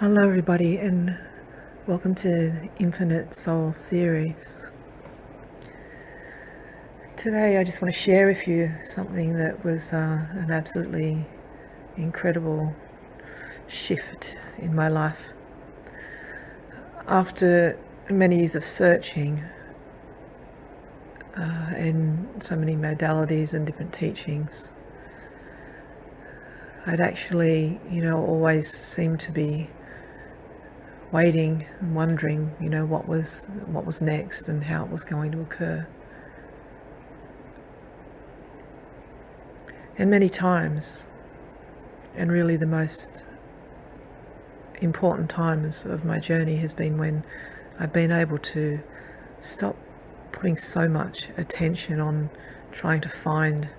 Hello everybody, and welcome to Infinite Soul series. Today I just want to share with you something that was an absolutely incredible shift in my life. After many years of searching in so many modalities and different teachings, I'd actually, always seemed to be waiting and wondering, what was next and how it was going to occur. And many times, and really the most important times of my journey has been when I've been able to stop putting so much attention on trying to find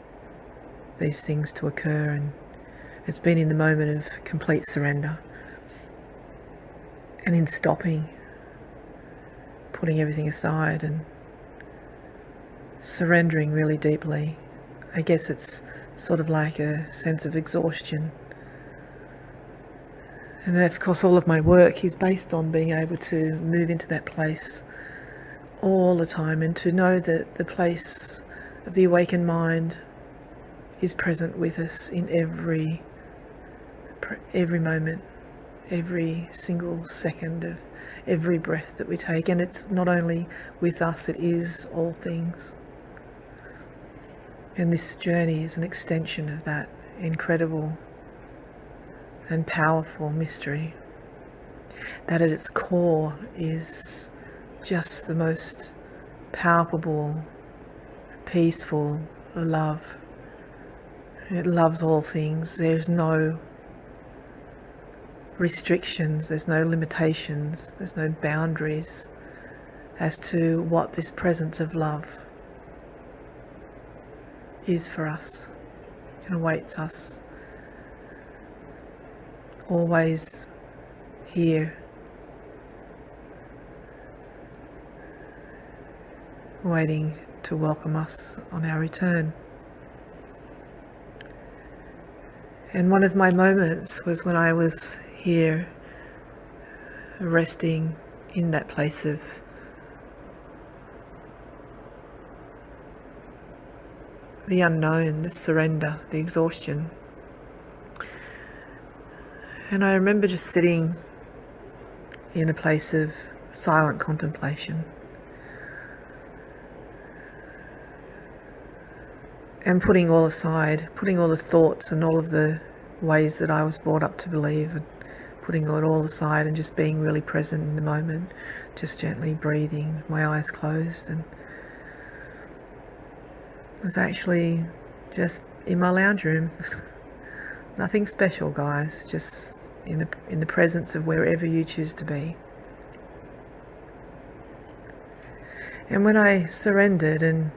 these things to occur, and it's been in the moment of complete surrender. And in stopping, putting everything aside and surrendering really deeply, I guess it's sort of like a sense of exhaustion. And of course all of my work is based on being able to move into that place all the time, and to know that the place of the awakened mind is present with us in every moment, every single second of every breath that we take. And it's not only with us, it is all things. And this journey is an extension of that incredible and powerful mystery that at its core is just the most palpable, peaceful love. It loves all things. There's no restrictions, there's no limitations, there's no boundaries as to what this presence of love is for us and awaits us, always here, waiting to welcome us on our return. And one of my moments was when I was here resting in that place of the unknown, the surrender, the exhaustion. And I remember just sitting in a place of silent contemplation and putting all aside, putting all the thoughts and all of the ways that I was brought up to believe, and putting it all aside and just being really present in the moment, just gently breathing, my eyes closed. And I was actually just in my lounge room. Nothing special, guys, just in the presence of wherever you choose to be. And when I surrendered and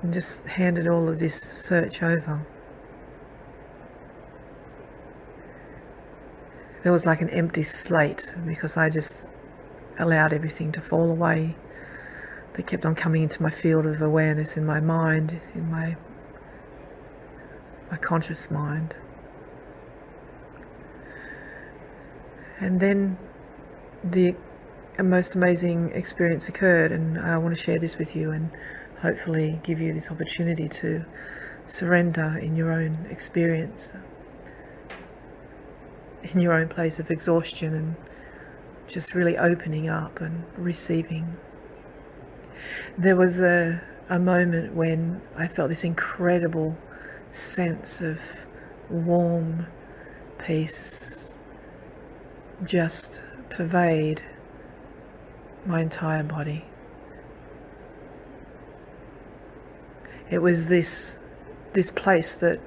just handed all of this search over, there was like an empty slate, because I just allowed everything to fall away that kept on coming into my field of awareness, in my mind, in my conscious mind. And then the most amazing experience occurred, and I want to share this with you and hopefully give you this opportunity to surrender in your own experience, in your own place of exhaustion, and just really opening up and receiving. There was a moment when I felt this incredible sense of warm peace just pervade my entire body. It was this place that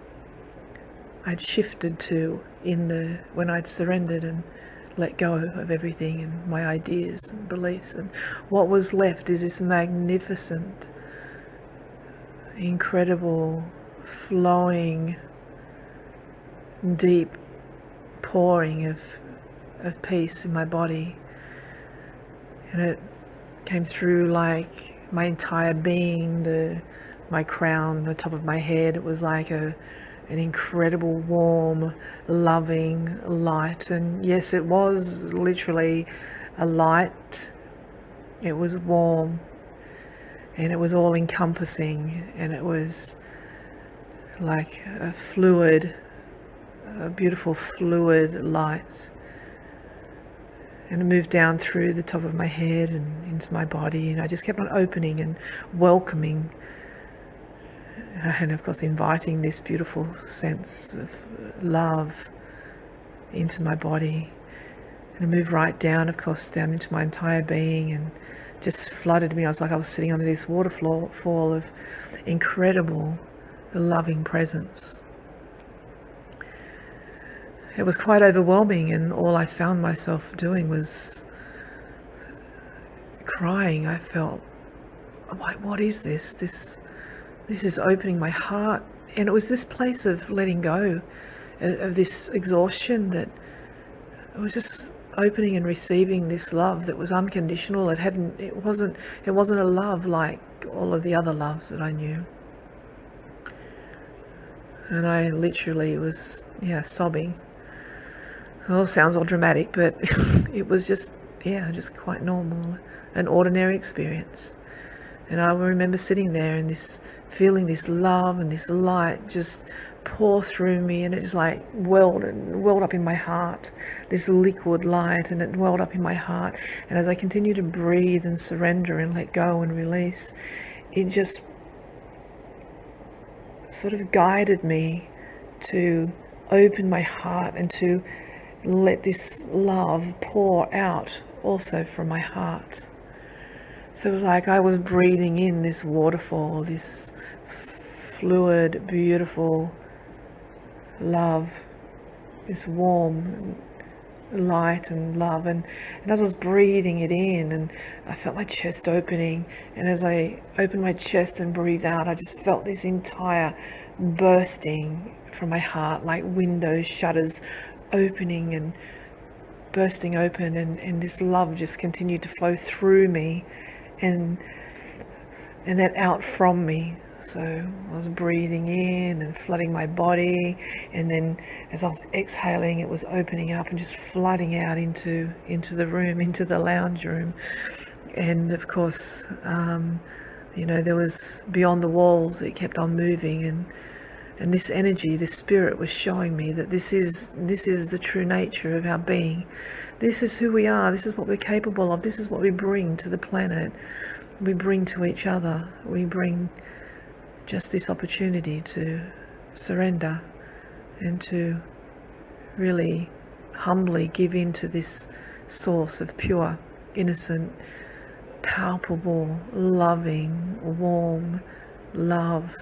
I'd shifted to when I'd surrendered and let go of everything and my ideas and beliefs, and what was left is this magnificent, incredible, flowing, deep pouring of peace in my body. And it came through like my entire being, my crown, the top of my head. It was like a an incredible, warm, loving light. And yes, it was literally a light. It was warm, and it was all encompassing, and it was like a fluid, a beautiful fluid light. And it moved down through the top of my head and into my body, and I just kept on opening and welcoming, and of course inviting this beautiful sense of love into my body. And it moved right down, of course, down into my entire being, and just flooded me. I was like I was sitting under this waterfall of incredible, loving presence. It was quite overwhelming, and all I found myself doing was crying. I felt, I'm like, what is this? This is opening my heart. And it was this place of letting go of this exhaustion, that it was just opening and receiving this love that was unconditional. It wasn't a love like all of the other loves that I knew. And I literally was sobbing. It all sounds all dramatic, but it was just quite normal, an ordinary experience. And I remember sitting there and feeling this love and this light just pour through me, and it just like welled up in my heart, this liquid light, and it welled up in my heart. And as I continued to breathe and surrender and let go and release, it just sort of guided me to open my heart and to let this love pour out also from my heart. So it was like I was breathing in this waterfall, this fluid, beautiful love, this warm light and love. And as I was breathing it in, and I felt my chest opening, and as I opened my chest and breathed out, I just felt this entire bursting from my heart, like windows, shutters opening and bursting open, and this love just continued to flow through me and then out from me. So I was breathing in and flooding my body, and then as I was exhaling, it was opening up and just flooding out into the room, into the lounge room. And of course, there was beyond the walls, it kept on moving, and this energy, this spirit was showing me that this is the true nature of our being. This is who we are. This is what we're capable of. This is what we bring to the planet. We bring to each other. We bring just this opportunity to surrender and to really humbly give in to this source of pure, innocent, palpable, loving, warm love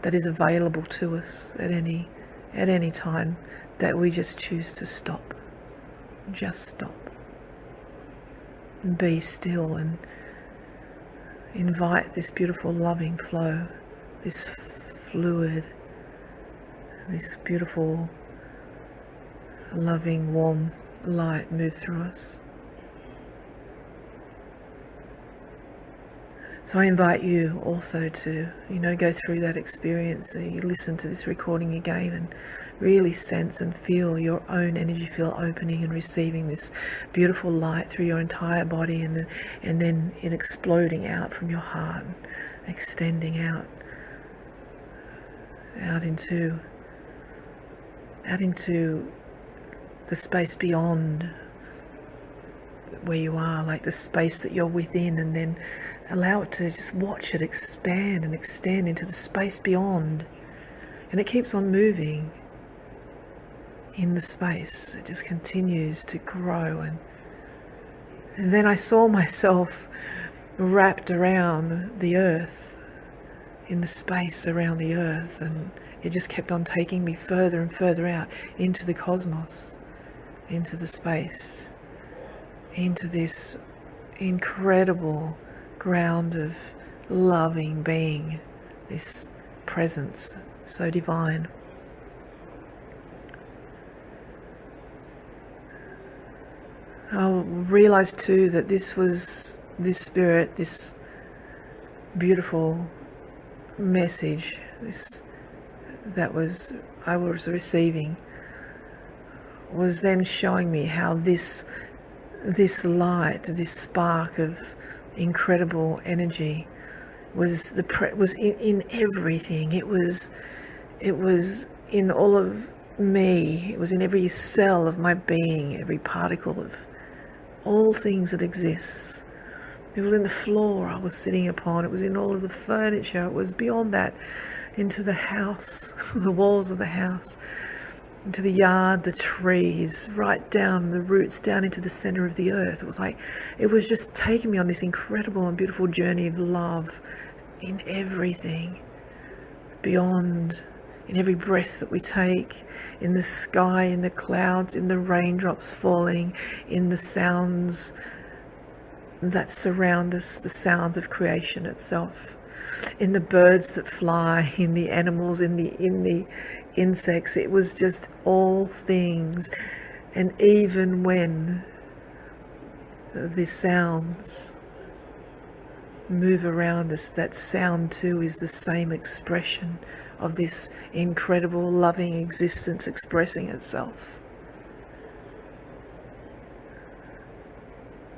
that is available to us at any time that we just choose to stop. Just stop. Be still and invite this beautiful loving flow, this fluid, this beautiful loving warm light move through us. So I invite you also to, go through that experience. So you listen to this recording again and really sense and feel your own energy field opening and receiving this beautiful light through your entire body, and then it exploding out from your heart, extending out into the space beyond where you are, like the space that you're within, and then allow it to just watch it expand and extend into the space beyond. And it keeps on moving in the space. It just continues to grow. And then I saw myself wrapped around the earth, in the space around the earth, and it just kept on taking me further and further out into the cosmos, into the space, into this incredible ground of loving being, this presence so divine. I realized too that this spirit, this beautiful message, that was I was receiving was then showing me how this light, this spark of incredible energy was in everything. It was in all of me. It was in every cell of my being, every particle of all things that exist. It was in the floor I was sitting upon. It was in all of the furniture. It was beyond that, into the house, the walls of the house, into the yard, the trees, right down the roots, down into the center of the earth. It was like, it was just taking me on this incredible and beautiful journey of love in everything, beyond, in every breath that we take, in the sky, in the clouds, in the raindrops falling, in the sounds that surround us, the sounds of creation itself, in the birds that fly, in the animals, in the insects. It was just all things. And even when the sounds move around us, that sound too is the same expression of this incredible loving existence expressing itself.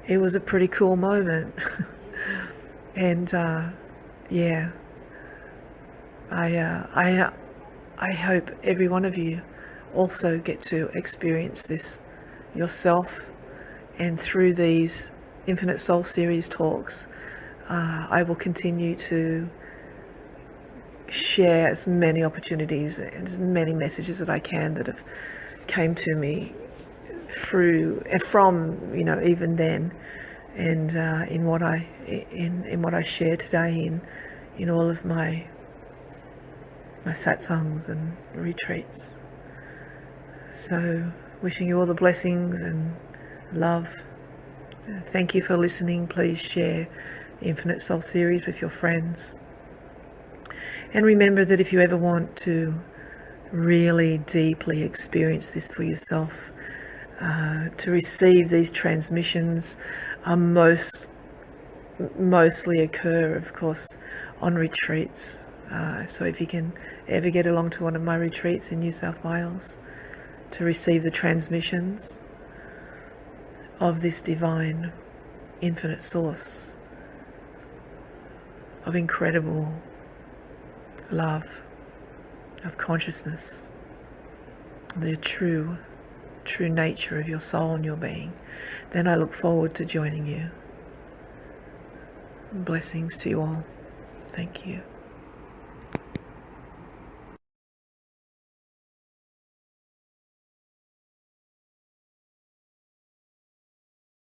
It was a pretty cool moment. And yeah, I hope every one of you also get to experience this yourself. And through these Infinite Soul Series talks, I will continue to share as many opportunities and as many messages that I can that have came to me from even then, and in what I share today in all of my satsangs and retreats. So wishing you all the blessings and love. Thank you for listening. Please share the Infinite Soul Series with your friends. And remember that if you ever want to really deeply experience this for yourself, to receive these transmissions mostly occur, of course, on retreats. So if you can ever get along to one of my retreats in New South Wales to receive the transmissions of this divine infinite source of incredible love, of consciousness, the true nature of your soul and your being, then I look forward to joining you. Blessings to you all. Thank you.